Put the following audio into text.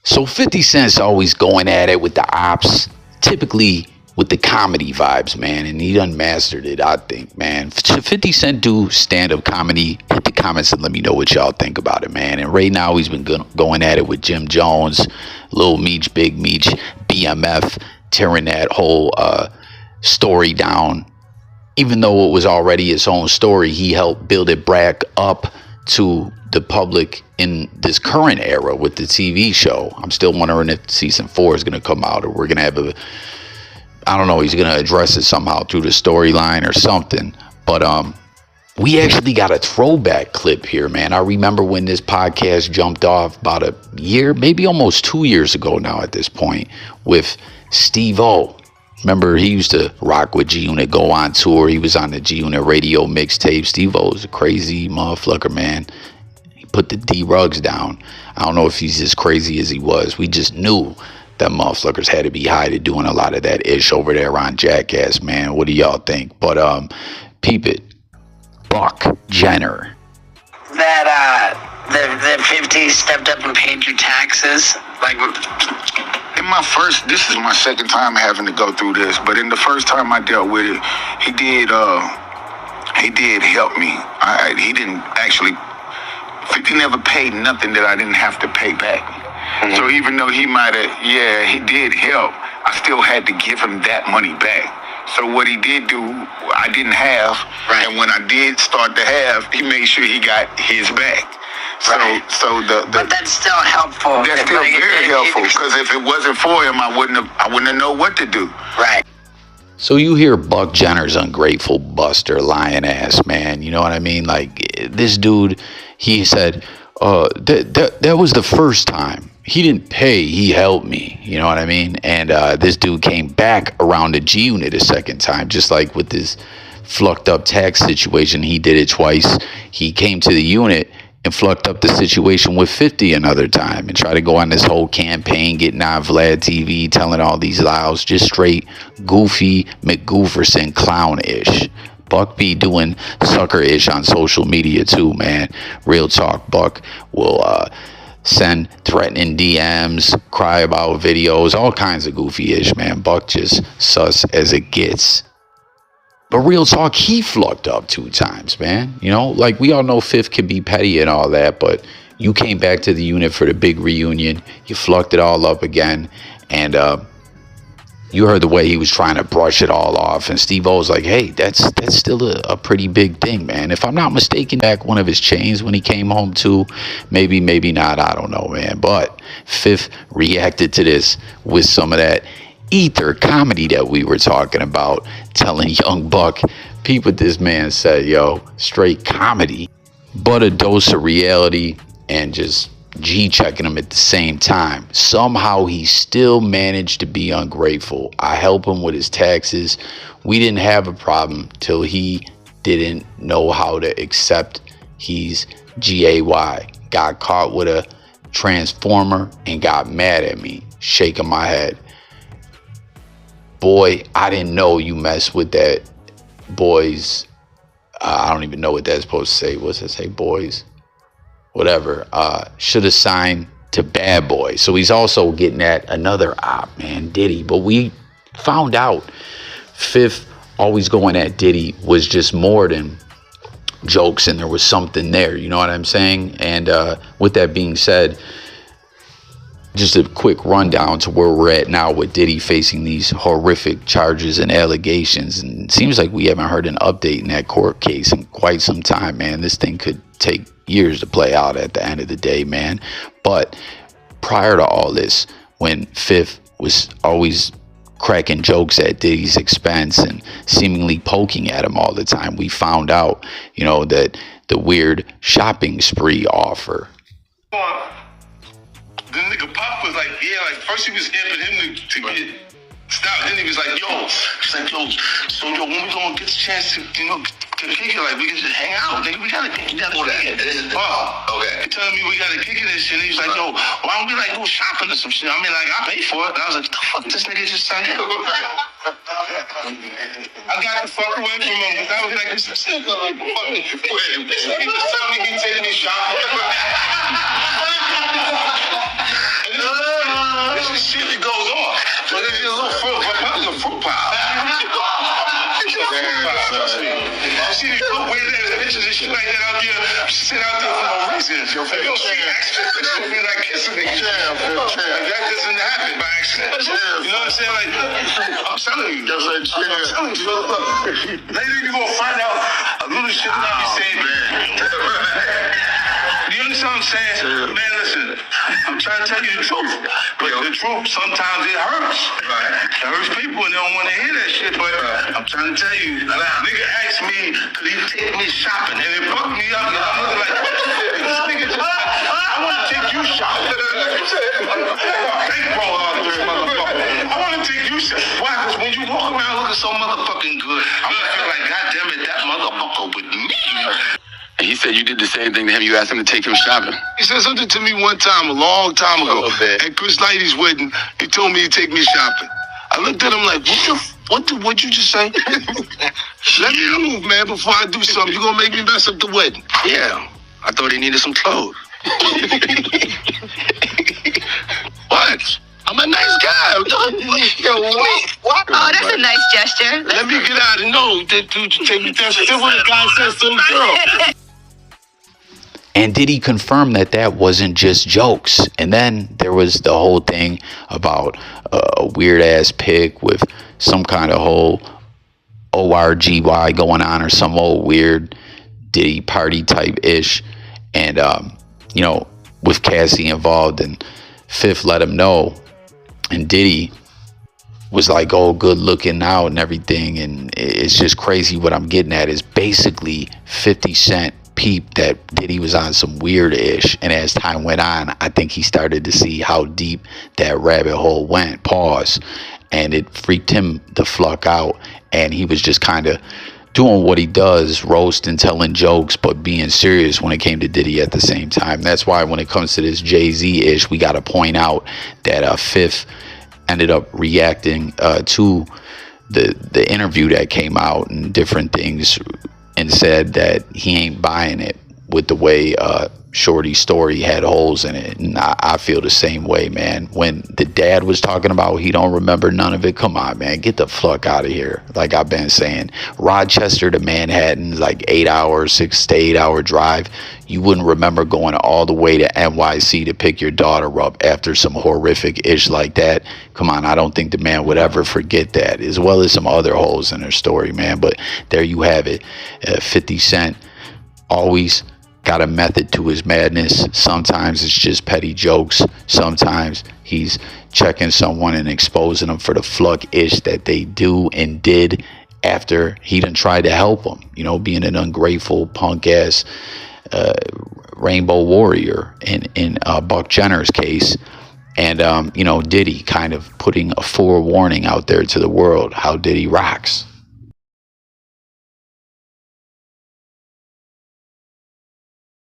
So 50 Cent's always going at it with the ops, typically with the comedy vibes, man, and he done mastered it, I think, man. Should 50 Cent do stand-up comedy? Hit the comments and let me know what y'all think about it, man. And right now he's been going at it with Jim Jones, Lil Meech, Big Meech, BMF, tearing that whole story down. Even though it was already its own story, he helped build it back up to the public in this current era with the TV show. I'm still wondering if season 4 is going to come out, or we're going to have I don't know, he's going to address it somehow through the storyline or something. But we actually got a throwback clip here, man. I remember when this podcast jumped off about a year, maybe almost 2 years ago now at this point, with Steve-O. Remember, he used to rock with G-Unit, go on tour. He was on the G-Unit radio mixtape. Steve-O was a crazy motherfucker, man. He put the D-Rugs down. I don't know if he's as crazy as he was. We just knew that motherfuckers had to be high to doing a lot of that ish over there on Jackass, man. What do y'all think? But peep it. Buck Jenner. That the 50 stepped up and paid your taxes? Like, this is my second time having to go through this, but in the first time I dealt with it, he did help me. He didn't actually, 50 never paid nothing that I didn't have to pay back. Mm-hmm. So even though he might have, he did help, I still had to give him that money back. So what he did do, I didn't have, right. And when I did start to have, he made sure he got his back. Right. But that's still helpful. That's still very helpful, because if it wasn't for him, I wouldn't have known what to do. Right. So you hear Buck Jenner's ungrateful buster, lying ass, man. You know what I mean? Like, this dude, he said, that was the first time. He didn't pay, he helped me. You know what I mean? And this dude came back around the G-Unit a second time, just like with this flucked up tax situation. He did it twice. He came to the unit and flucked up the situation with 50 another time and tried to go on this whole campaign, getting on Vlad TV, telling all these lies, just straight goofy McGooferson clown-ish. Buck be doing sucker-ish on social media too, man. Real talk, Buck will send threatening DMs, cry about videos, all kinds of goofy-ish, man. Buck just sus as it gets. But real talk, he flucked up 2 times, man. You know, like, we all know Fifth can be petty and all that, but you came back to the unit for the big reunion. You flucked it all up again, and you heard the way he was trying to brush it all off. And Steve-O was like, hey, that's still a pretty big thing, man. If I'm not mistaken, back one of his chains when he came home too. Maybe not, I don't know, man. But Fifth reacted to this with some of that ether comedy that we were talking about, telling young Buck, peep what this man said, yo, straight comedy, but a dose of reality, and just G-checking him at the same time. Somehow he still managed to be ungrateful. I help him with his taxes. We didn't have a problem till he didn't know how to accept he's GAY. Got caught with a transformer and got mad at me, shaking my head. Boy, I didn't know you messed with that boys. I don't even know what that's supposed to say. What's it say? Boys? Whatever. Should have signed to Bad Boy. So he's also getting at another op, man, Diddy. But we found out Fifth always going at Diddy was just more than jokes, and there was something there. You know what I'm saying? And with that being said, just a quick rundown to where we're at now with Diddy facing these horrific charges and allegations. And it seems like we haven't heard an update in that court case in quite some time, man. This thing could take years to play out at the end of the day, man. But prior to all this, when Fifth was always cracking jokes at Diddy's expense and seemingly poking at him all the time, we found out, you know, that the weird shopping spree offer. The nigga Pop was like, first he was amping him to get stopped. Then he was like, he's like, when we gonna get the chance to, to kick it, like, we can just hang out, nigga, we gotta kick it. Okay. He telling me we gotta kick it and shit, and he's like, why don't we, like, go shopping or some shit? I mean, like, I pay for it. And I was like, what the fuck this nigga just signed? I got the fuck away from him, but I was like, this is like, fuck me. This nigga just telling me he's taking me shopping. shit that goes on. But it's just a little fruit pie. I see these little weird ass bitches and shit like that out there. Sit out there for no reason. If you don't see accident, it's gonna be like kissing niggas. Like that doesn't happen by accident. You know what I'm saying? Like, I'm telling you. I'm telling you. Later you gonna find out a little shit that I be saying. You understand what I'm saying? Man, listen, I'm trying to tell you the truth. But the truth, sometimes it hurts. It hurts people and they don't want to hear that shit. But I'm trying to tell you, nigga asked me, could he take me shopping? And it fucked me up. And I was like, this nigga just, I want to take you shopping. Bankroll out there, motherfucker. I want to take you shopping. Why? Because when you walk around looking so motherfucking good, I'm going to feel like, God damn it, that motherfucker with me. And he said you did the same thing to him. You asked him to take him shopping. He said something to me one time, a long time ago, at Chris Lighty's wedding. He told me to take me shopping. I looked at him like, what you just say? Let me move, man, before I do something. You gonna make me mess up the wedding? Yeah, I thought he needed some clothes. What? I'm a nice guy. Yo, what? Oh, that's a nice gesture. Let me get out and know that dude take me down. That's what the guy says to the girl. And Diddy confirmed that that wasn't just jokes. And then there was the whole thing about a weird ass pic with some kind of whole ORGY going on, or some old weird Diddy party type ish. And, you know, with Cassie involved, and Fifth let him know. And Diddy was like, oh, good looking out and everything. And it's just crazy. What I'm getting at is basically 50 Cent peeped that Diddy was on some weird ish. And as time went on, I think he started to see how deep that rabbit hole went. Pause. And it freaked him the fuck out. And he was just kind of doing what he does, roasting, telling jokes, but being serious when it came to Diddy at the same time. That's why when it comes to this Jay-Z ish, we got to point out that Fifth ended up reacting to the interview that came out and different things, and said that he ain't buying it with the way Shorty's story had holes in it. And I feel the same way, man. When the dad was talking about he don't remember none of it, come on, man, get the fuck out of here. Like I've been saying, Rochester to Manhattan's like 6 to 8 hour drive. You wouldn't remember going all the way to NYC to pick your daughter up after some horrific ish like that. Come on, I don't think the man would ever forget that, as well as some other holes in her story, man. But there you have it. 50 Cent always got a method to his madness. Sometimes it's just petty jokes. Sometimes he's checking someone and exposing them for the fuck ish that they do and did after he done tried to help them. You know, being an ungrateful punk ass rainbow warrior in Buck Jenner's case. And you know, Diddy kind of putting a forewarning out there to the world how Diddy rocks.